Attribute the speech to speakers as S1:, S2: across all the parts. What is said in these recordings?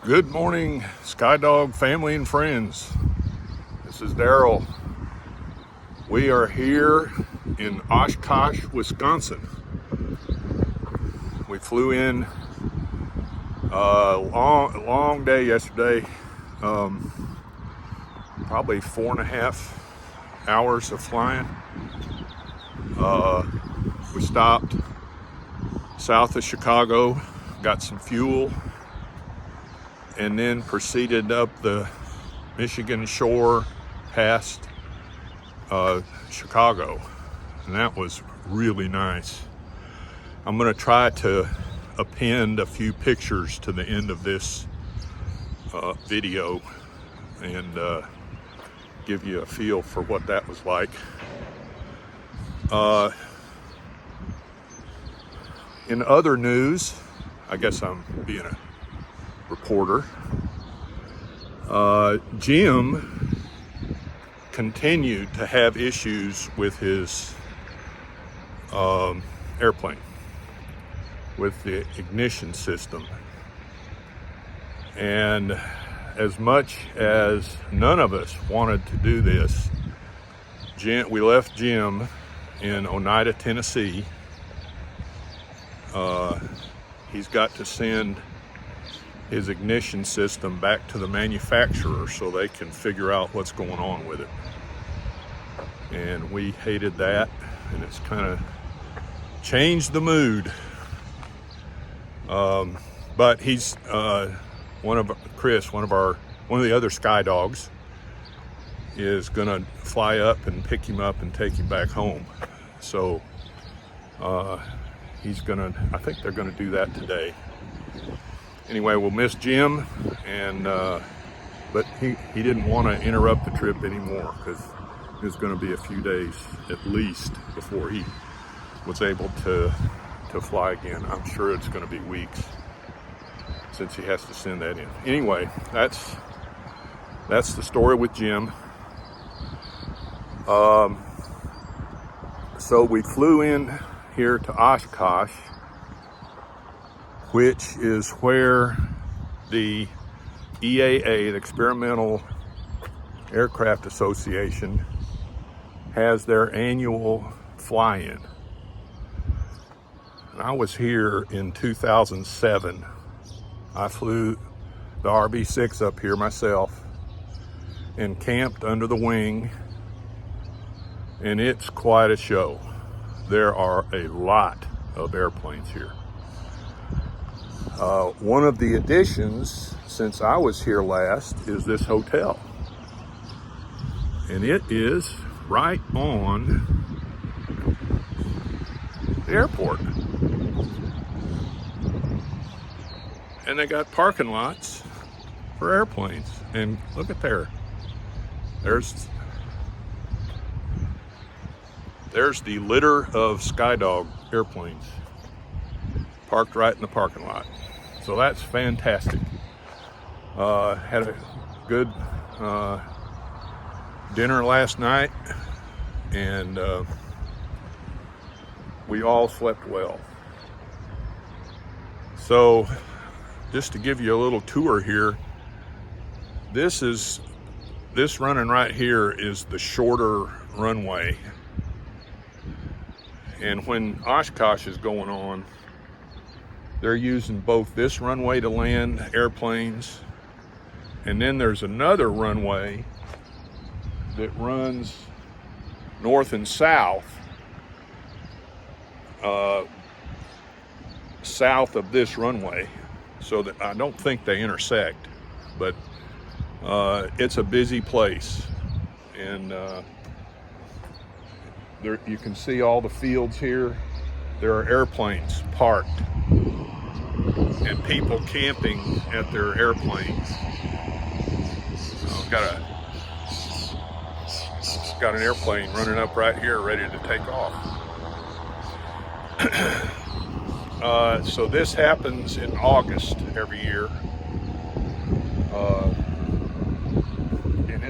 S1: Good morning, Skydog family and friends. This is Daryl. We are here in Oshkosh, Wisconsin. We flew in a long day yesterday, probably 4.5 hours of flying. We stopped south of Chicago, got some fuel, and then proceeded up the Michigan shore past Chicago, and that was really nice. I'm going to try to append a few pictures to the end of this video and give you a feel for what that was like. In other news, I guess I'm being a reporter. Jim continued to have issues with his airplane, with the ignition system. And as much as none of us wanted to do this, we left Jim in Oneida, Tennessee. He's got to send his ignition system back to the manufacturer so they can figure out what's going on with it. And we hated that, and it's kind of changed the mood. But he's one of the other Skydogs is gonna fly up and pick him up and take him back home. So I think they're gonna do that today. Anyway, we'll miss Jim, and but he didn't want to interrupt the trip anymore because it was going to be a few days at least before he was able to fly again. I'm sure it's going to be weeks since he has to send that in. Anyway, that's the story with Jim. So we flew in here to Oshkosh, which is where the EAA, the Experimental Aircraft Association, has their annual fly-in. And I was here in 2007. I flew the RB6 up here myself and camped under the wing, and it's quite a show. There are a lot of airplanes here. One of the additions since I was here last is this hotel, and it is right on the airport, and they got parking lots for airplanes. And look at there's the litter of Skydog airplanes parked right in the parking lot. So that's fantastic. Had a good dinner last night, and we all slept well. So just to give you a little tour here, this running right here is the shorter runway. And when Oshkosh is going on, they're using both this runway to land airplanes, and then there's another runway that runs north and south, south of this runway, so that I don't think they intersect, but it's a busy place. And there you can see all the fields here. There are airplanes parked and people camping at their airplanes. Got an airplane running up right here ready to take off. So this happens in August every year, and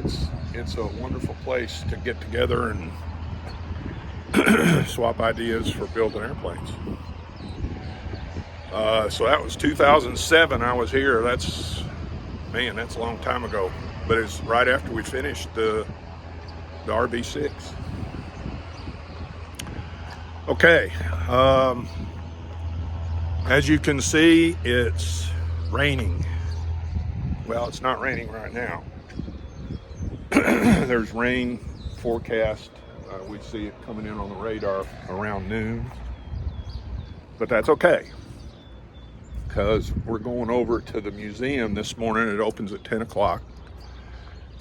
S1: it's a wonderful place to get together and swap ideas for building airplanes. So that was 2007. I was here. That's Man, that's a long time ago. But it's right after we finished the RV6. Okay, as you can see, it's raining. Well, it's not raining right now. There's rain forecast. We see it coming in on the radar around noon. But that's okay, because we're going over to the museum this morning. It opens at 10 o'clock.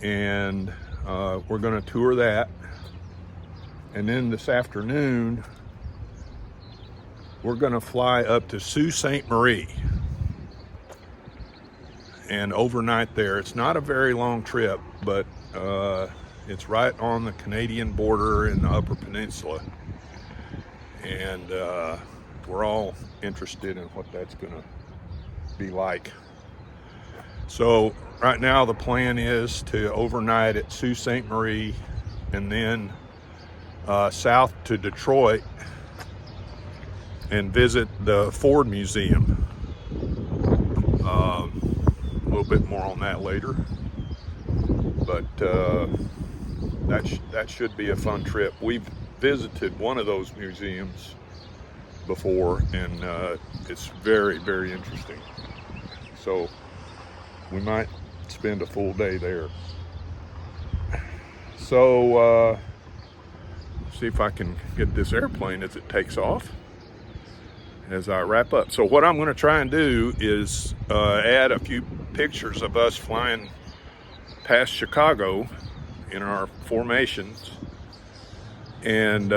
S1: And we're going to tour that. And then this afternoon, we're going to fly up to Sault Ste. Marie and overnight there. It's not a very long trip, but it's right on the Canadian border in the Upper Peninsula. And we're all interested in what that's going to be like. So right now the plan is to overnight at Sault Ste. Marie and then south to Detroit and visit the Ford Museum. A little bit more on that later, but that should be a fun trip. We've visited one of those museums before, and it's very, very interesting. So we might spend a full day there. So see if I can get this airplane as it takes off as I wrap up. So what I'm going to try and do is add a few pictures of us flying past Chicago in our formations, and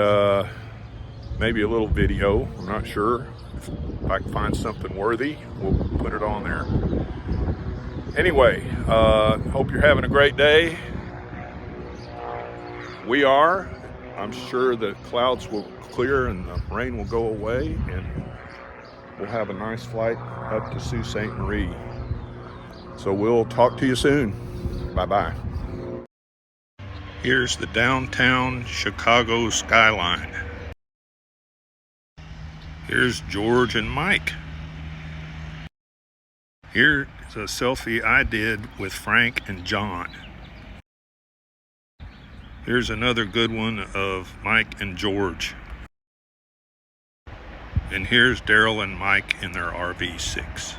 S1: maybe a little video. I'm not sure. If I can find something worthy, we'll put it on there. Anyway, hope you're having a great day. We are. I'm sure the clouds will clear and the rain will go away, and we'll have a nice flight up to Sault Ste. Marie. So we'll talk to you soon. Bye-bye. Here's the downtown Chicago skyline. Here's George and Mike. Here's a selfie I did with Frank and John. Here's another good one of Mike and George. And here's Daryl and Mike in their RV6.